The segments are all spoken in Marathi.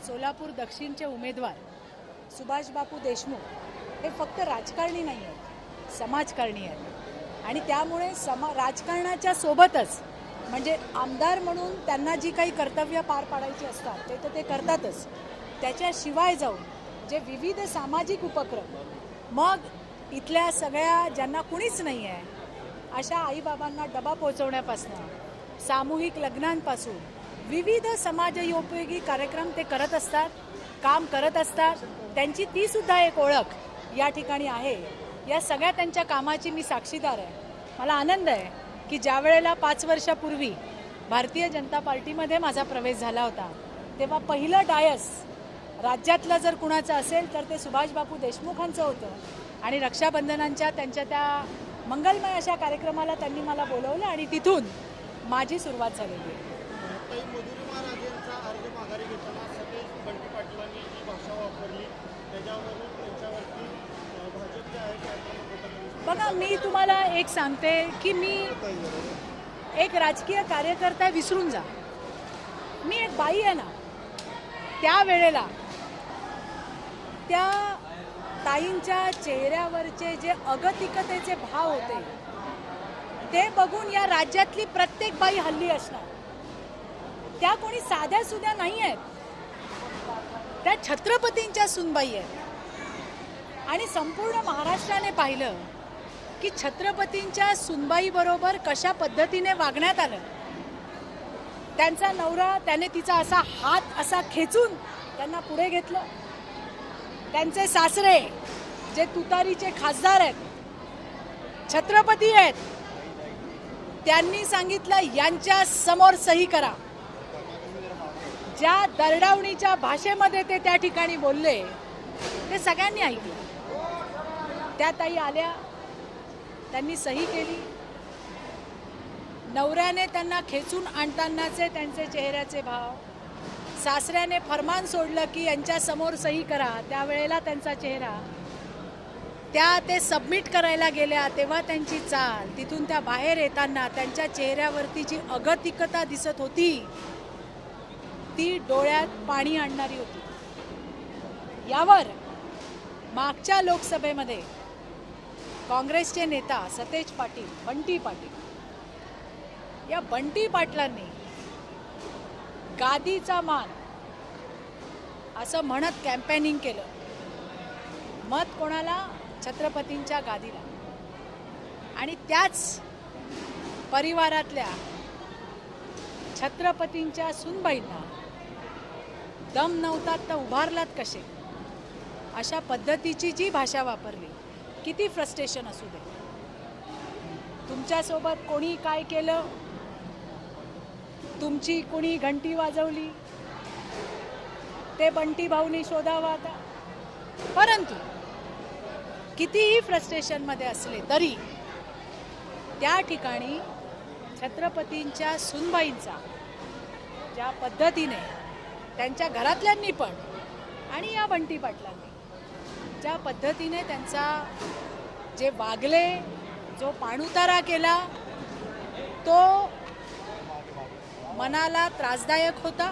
सोलापूर दक्षिणचे उमेदवार सुभाष बापू देशमुख हे फक्त राजकारणी नाही आहेत, समाजकारणी आहेत. आणि त्यामुळे राजकारणाच्या सोबतच म्हणजे आमदार म्हणून त्यांना जी काही कर्तव्य पार पाडायची असतात ते तर ते करतातच. त्याच्याशिवाय जाऊन जे विविध सामाजिक उपक्रम, मग इथल्या सगळ्या ज्यांना कुणीच नाही आहे अशा आईबाबांना डबा पोहोचवण्यापासून सामूहिक लग्नांपासून विविध समाजोपयोगी कार्यक्रम ते करत असतात, काम करत असतात. त्यांची ती सुद्धा एक ओळख या ठिकाणी आहे. या सगळ्या त्यांच्या कामाची मी साक्षीदार आहे. मला आनंद आहे की ज्या वेळेला 5 वर्षापूर्वी भारतीय जनता पार्टीमध्ये माझा प्रवेश झाला होता तेव्हा पहिलं डायस राज्यातलं जर कुणाचं असेल तर ते सुभाष बापू देशमुखांचं होतं. आणि रक्षाबंधनांच्या त्यांच्या त्या मंगलमय अशा कार्यक्रमाला त्यांनी मला बोलवलं आणि तिथून माझी सुरुवात झालेली आहे. अर्ज माघारी घेताना सतेज बंटी पाटलांनी जी भाषा वापरली त्याच्यावरून त्यांच्यावरती भाजप जे आहे. बघा, मी तुम्हाला एक सांगते की मी एक राजकीय कार्यकर्ता विसरून जा. मी एक बाई आहे ना. त्यावेळेला त्या ताईंच्या चेहऱ्यावरचे जे अगतिकतेचे भाव होते ते बघून या राज्यातली प्रत्येक बाई हल्ली असणार. त्या कोणी साध्या सुध्या नाही आहेत, त्या छत्रपतींच्या सुनबाई आहेत. आणि संपूर्ण महाराष्ट्राने पाहिलं की छत्रपतींच्या सुनबाई बरोबर कशा पद्धतीने वागण्यात आलं. त्यांचा नवरा त्याने तिचा असा हात असा खेचून त्यांना पुढे घेतलं. त्यांचे सासरे जे तुतारीचे खासदार आहेत, छत्रपती आहेत, त्यांनी सांगितलं यांच्या समोर सही करा. ज्या दरडावणीच्या भाषेमध्ये ते त्या ठिकाणी बोलले ते सगळ्यांनी ऐकलं. त्या ताई आल्या, त्यांनी सही केली. नवऱ्याने त्यांना खेचून आणतानाचे त्यांचे चेहऱ्याचे भाव, सासऱ्याने फरमान सोडलं की यांच्या समोर सही करा, त्यावेळेला त्यांचा चेहरा, त्या ते सबमिट करायला गेल्या तेव्हा त्यांची चाल, तिथून त्या बाहेर येताना त्यांच्या चेहऱ्यावरती जी अगतिकता दिसत होती ती डोळ्यात पाणी आणणारी होती. यावर मागच्या लोकसभेमध्ये काँग्रेसचे नेता सतेज पाटील, बंटी पाटील, या बंटी पाटलांनी गादीचा मान असं म्हणत कॅम्पेनिंग केलं. मत कोणाला? छत्रपतींच्या गादीला. आणि त्याच परिवारातल्या छत्रपतींच्या सुनबाईंना दम नव्हतात तर उभारलात कसे, अशा पद्धतीची जी भाषा वापरली. किती फ्रस्ट्रेशन असू दे, तुमच्यासोबत कोणी काय केलं, तुमची कोणी घंटी वाजवली, ते बंटी भाऊनी शोधावं आता. परंतु कितीही फ्रस्ट्रेशनमध्ये असले तरी त्या ठिकाणी छत्रपतींच्या सुनबाईंचा ज्या पद्धतीने त्यांच्या घरातल्यांनी पण आणि या बंटी पाटलांनी ज्या पद्धतीने त्यांचा जे वागले, जो पाणउतारा केला तो मनाला त्रासदायक होता,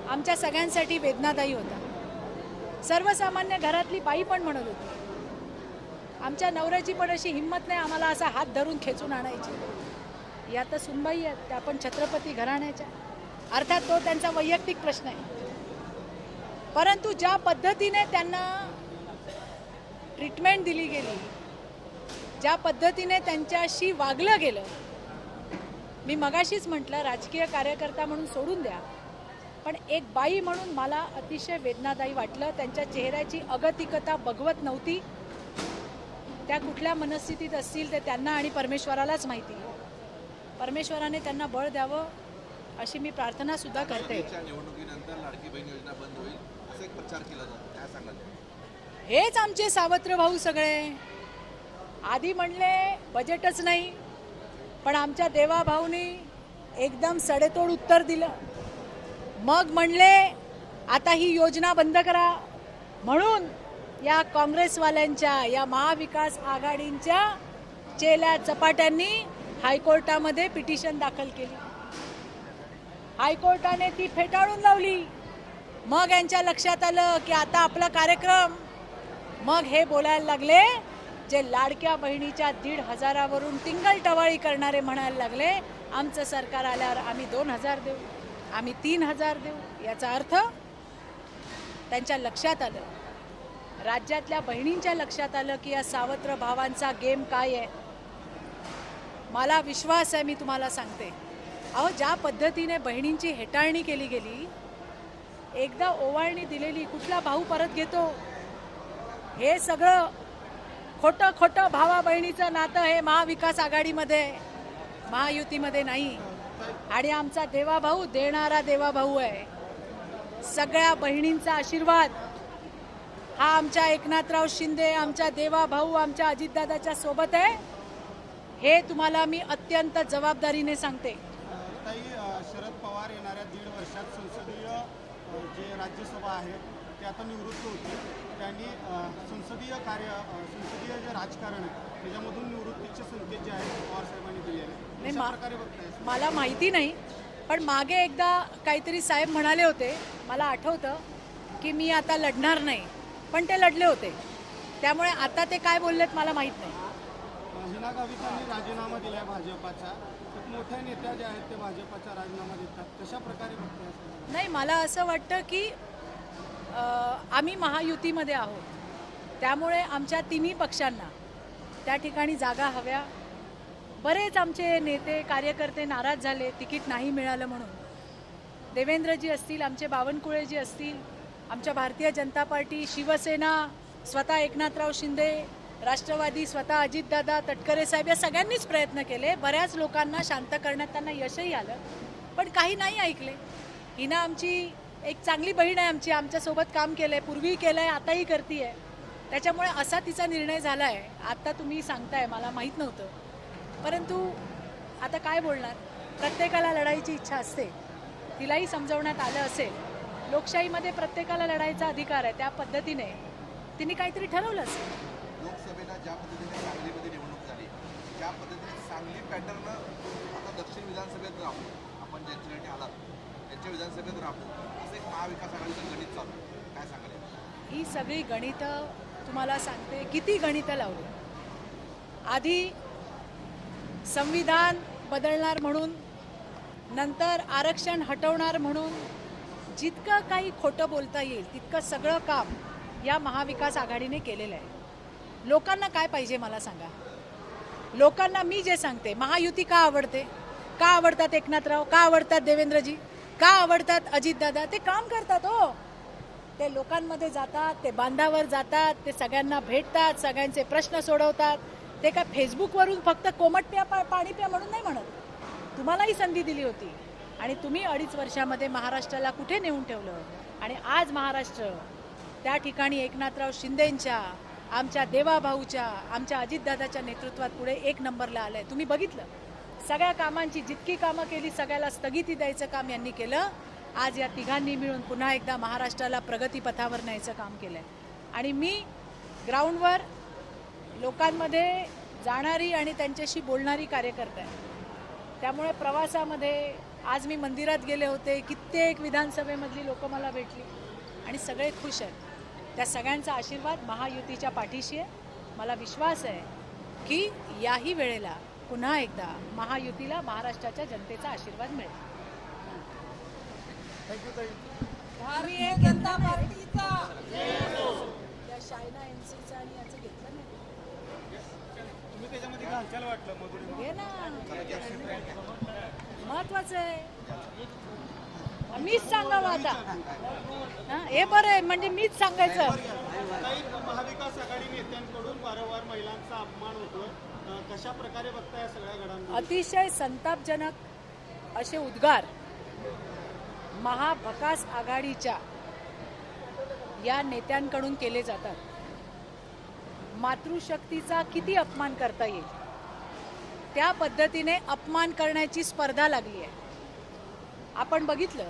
आमच्या सगळ्यांसाठी वेदनादायी होता. सर्वसामान्य घरातली बाई पण म्हणत होती, आमच्या नवऱ्याची पण अशी हिंमत नाही आम्हाला असा हात धरून खेचून आणायची. या तर सुनबाई आहेत, त्या पण छत्रपती घराण्याच्या. अर्थात तो त्यांचा वैयक्तिक प्रश्न आहे. परंतु ज्या पद्धतीने त्यांना ट्रीटमेंट दिली गेली, ज्या पद्धतीने त्यांच्याशी वागलं गेलं, मी मगाशीच म्हटलं राजकीय कार्यकर्ता म्हणून सोडून द्या, पण एक बाई म्हणून मला अतिशय वेदनादायी वाटलं. त्यांच्या चेहऱ्याची अगतिकता बघवत नव्हती. त्या कुठल्या मनस्थितीत असतील ते त्यांना आणि परमेश्वरालाच माहिती. परमेश्वराने त्यांना बळ द्यावं अशी मी प्रार्थना सुद्धा करते. हेच आमचे सावत्र भाऊ सगळे. आधी म्हणले बजेटच नाही, पण आमच्या देवा भाऊनी एकदम सडेतोड उत्तर दिलं. मग म्हणले आता ही योजना बंद करा, म्हणून या काँग्रेसवाल्यांच्या, या महाविकास आघाडींच्या चेल्या चपाट्यांनी हायकोर्टामध्ये पिटिशन दाखल केली. हायकोर्टाने ती फेटाळून लावली. मग यांच्या लक्षात आलं की आता आपला कार्यक्रम, मग हे बोलायला लागले, जे लाडक्या बहिणीच्या 1,500वरून टिंगल टवाळी करणारे म्हणायला लागले आमचं सरकार आल्यावर आम्ही 2,000 देऊ, आम्ही 3,000 देऊ. याचा अर्थ त्यांच्या लक्षात आलं, राज्यातल्या बहिणींच्या लक्षात आलं की या सावत्र भावांचा गेम काय आहे. मला विश्वास आहे, मी तुम्हाला सांगते, अहो ज्या पद्धतीने बहिणींची हेटाळणी केली गेली, एकदा ओवाळणी दिलेली कुठला भाऊ परत घेतो. हे सगळं खोटं खोटं भावा बहिणीचं नातं हे महाविकास आघाडीमध्ये, महायुतीमध्ये नाही. आणि आमचा देवाभाऊ देणारा देवाभाऊ आहे. सगळ्या बहिणींचा आशीर्वाद हा आमच्या एकनाथराव शिंदे, आमच्या देवाभाऊ, आमच्या अजितदादाच्या सोबत आहे. हे तुम्हाला मी अत्यंत जबाबदारीने सांगते. ताई, शरद पवार येणाऱ्या 1.5 वर्षात संसदीय जे राज्यसभा आहे ते आता निवृत्त होते. त्यांनी संसदीय जे राजकारण आहे त्याच्यामधून निवृत्तीचे संकेत जे आहेत पवार साहेबांनी दिले आहेत. कशा प्रकारे बघताय? मला माहिती नाही, पण मागे एकदा काहीतरी साहेब म्हणाले होते, मला आठवतं की मी आता लढणार नाही, पण ते लढले होते. त्यामुळे आता ते काय बोललेत मला माहीत नाही. हिना गावितांनी राजीनामा दिलाय भाजपाचा. खूप मोठ्या नेत्या ज्या आहेत ते भाजपाचा राजीनामा देतात. कशा प्रकारे बघताय? नाही, मला असं वाटतं की आम्ही महायुतीमध्ये आहोत, त्यामुळे आमच्या तिन्ही पक्षांना त्या ठिकाणी जागा हव्या. बरेच आमचे नेते कार्यकर्ते नाराज झाले तिकीट नाही मिळालं म्हणून. देवेंद्रजी असतील, आमचे बावनकुळेजी असतील, आमच्या भारतीय जनता पार्टी, शिवसेना, स्वतः एकनाथराव शिंदे, राष्ट्रवादी, स्वतः अजितदादा, तटकरे साहेब, या सगळ्यांनीच प्रयत्न केले. बऱ्याच लोकांना शांत करण्यात त्यांना यशही आलं, पण काही नाही ऐकले. हिना आमची एक चांगली बहीण आहे, आमच्यासोबत काम केलं आहे, पूर्वीही केलं आहे, आताही करते आहे. त्याच्यामुळे असा तिचा निर्णय झाला आहे. आता तुम्ही सांगताय, मला माहीत नव्हतं, परंतु आता काय बोलणार. प्रत्येकाला लढायची इच्छा असते, तिलाही समजवण्यात आलं असेल. लोकशाहीमध्ये प्रत्येकाला लढायचा अधिकार आहे, त्या पद्धतीने तिने काहीतरी ठरवलं असेल. लोकसभेला ज्या पद्धतीने सांगलीमध्ये निवडणूक झाली, त्या पद्धतीने सांगली पॅटर्न आता दक्षिण विधानसभेत राहू, आपण ज्यांच्यासाठी आलात त्यांच्या विधानसभेत राहू, असं एक महाविकास आघाडीचं गणित चालू. काय सांगाल? ही सगळी गणितं तुम्हाला सांगते, किती गणितं लावली. आधी संविधान बदलणार म्हणून, नंतर आरक्षण हटवणार म्हणून, जितकं काही खोटं बोलता येईल तितकं सगळं काम या महाविकास आघाडीने केलेलं आहे. लोकांना काय पाहिजे मला सांगा. लोकांना मी जे सांगते, महायुती का आवडते, का आवडतात एकनाथराव, का आवडतात देवेंद्रजी, का आवडतात अजितदादा, ते काम करतात. हो, ते लोकांमध्ये जातात, ते बांधावर जातात, ते सगळ्यांना भेटतात, सगळ्यांचे प्रश्न सोडवतात. ते काय फेसबुकवरून फक्त कोमट प्या पाणी प्या म्हणून नाही म्हणत. तुम्हालाही संधी दिली होती आणि तुम्ही 2.5 वर्षामध्ये महाराष्ट्राला कुठे नेऊन ठेवलं. आणि आज महाराष्ट्र त्या ठिकाणी एकनाथराव शिंदेंच्या, आमच्या देवाभाऊच्या, आमच्या अजितदादाच्या नेतृत्वात पुढे 1 नंबरला आलं आहे. तुम्ही बघितलं, सगळ्या कामांची जितकी कामं केली सगळ्याला स्थगिती द्यायचं काम यांनी केलं. आज या तिघांनी मिळून पुन्हा एकदा महाराष्ट्राला प्रगतीपथावर न्यायचं काम केलं आहे. आणि मी ग्राउंडवर लोकांमध्ये जाणारी आणि त्यांच्याशी बोलणारी कार्यकर्ता आहे. त्यामुळे प्रवासामध्ये आज मी मंदिरात गेले होते, कित्येक विधानसभेमधली लोकं मला भेटली आणि सगळे खुश आहेत. त्या सगळ्यांचा आशीर्वाद महायुतीच्या पाठीशी आहे. मला विश्वास आहे की याही वेळेला पुन्हा एकदा महायुतीला महाराष्ट्राच्या जनतेचा आशीर्वाद मिळेल. थँक्यू ताई. भारतीय जनता पार्टीचा या शायना एनसीचा आणि याचं घेतलं नाही. तुम्ही त्याच्यामध्ये घालचाल वाटलं मधुरी? घे ना, महत्वाचं आहे. मीच सांगावं आता. हे बरं आहे, म्हणजे मीच सांगायचं. काही महाविकास आघाडी नेत्यांकडून वारंवार महिलांचा अपमान होतोय. कशा प्रकारे बघता या सगळ्या घडामोडी? अतिशय संतापजनक असे उद्गार महाविकास आघाडीच्या या नेत्यांकडून केले जातात. मातृशक्तीचा किती अपमान करता येईल त्या पद्धतीने अपमान करण्याची स्पर्धा लागली आहे. आपण बघितलं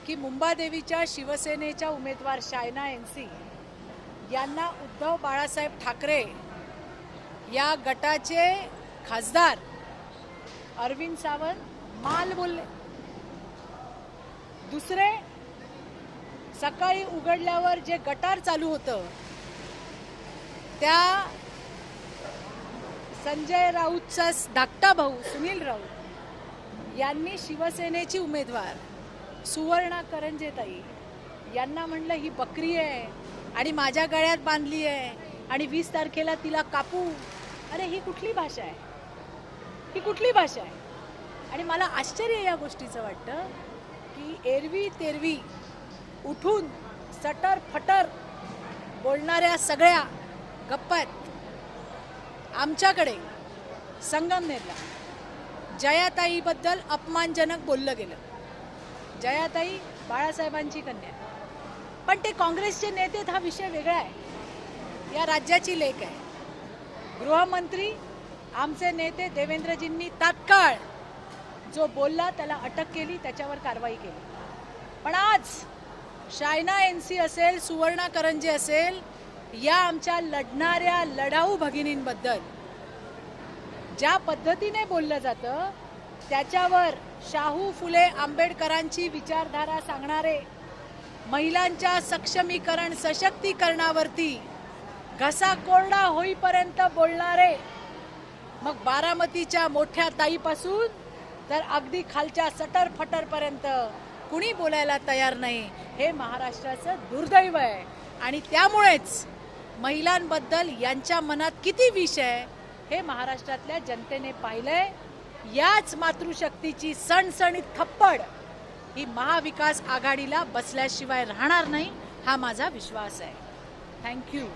की मुंबादेवीच्या शिवसेनेच्या उमेदवार शायना एनसी यांना उद्धव बाळासाहेब ठाकरे या गटाचे खासदार अरविंद सावंत माल बोलले. दुसरे सकाळी उघडल्यावर जे गटार चालू होतं त्या संजय राऊतचा धाकटा भाऊ सुनील राऊत यांनी शिवसेनेची उमेदवार सुवर्णा करंजेताई यांना म्हणलं ही बकरी आहे आणि माझ्या गळ्यात बांधली आहे आणि 20 तारखेला तिला कापू. अरे ही कुठली भाषा आहे? ही कुठली भाषा आहे? आणि मला आश्चर्य या गोष्टीचं वाटतं की एरवी तेरवी उठून सटर फटर बोलणाऱ्या सगळ्या गप्पा आहेत. आमच्याकडे संगमनेरला जयाताईबद्दल अपमानजनक बोललं गेलं. जयाताई बाळासाहेबांची कन्या, पण ते काँग्रेसचे नेते, हा विषय वेगळा आहे. या राज्याची लेक आहे. गृहमंत्री आमचे नेते देवेंद्रजींनी तात्काळ जो बोलला त्याला अटक केली, त्याच्यावर कारवाई केली. पण आज शायना एनसी असेल, सुवर्णा करंजे असेल, या आमच्या लढणाऱ्या लढाऊ भगिनींबद्दल ज्या पद्धतीने बोललं जातं त्याच्यावर शाहू फुले आंबेडकरांची विचारधारा सांगणारे, महिलांच्या सक्षमीकरण सशक्तीकरणावरती घसा कोरडा होईपर्यंत बोलणारे, मग बारामतीच्या मोठ्या ताईपासून तर अगदी खालच्या सटर फटरपर्यंत कुणी बोलायला तयार नाही. हे महाराष्ट्राचं दुर्दैव आहे. आणि त्यामुळेच महिलांबद्दल यांच्या मनात किती विष आहे हे महाराष्ट्रातल्या जनतेने पाहिलंय. याच मातृशक्तीची सणसणीत थप्पड ही महाविकास आघाडीला बसल्याशिवाय राहणार नाही, हा माझा विश्वास आहे. थँक्यू.